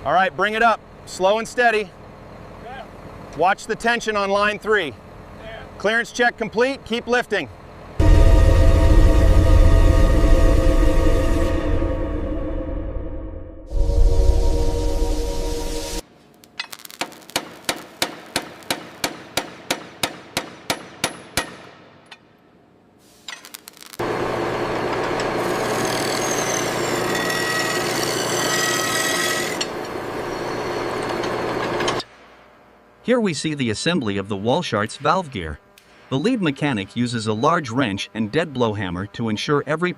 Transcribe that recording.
All right, bring it up. Slow and steady. Yeah. Watch the tension on line 3. Yeah. Clearance check complete. Keep lifting. Here we see the assembly of the Walschaerts valve gear. The lead mechanic uses a large wrench and dead blow hammer to ensure every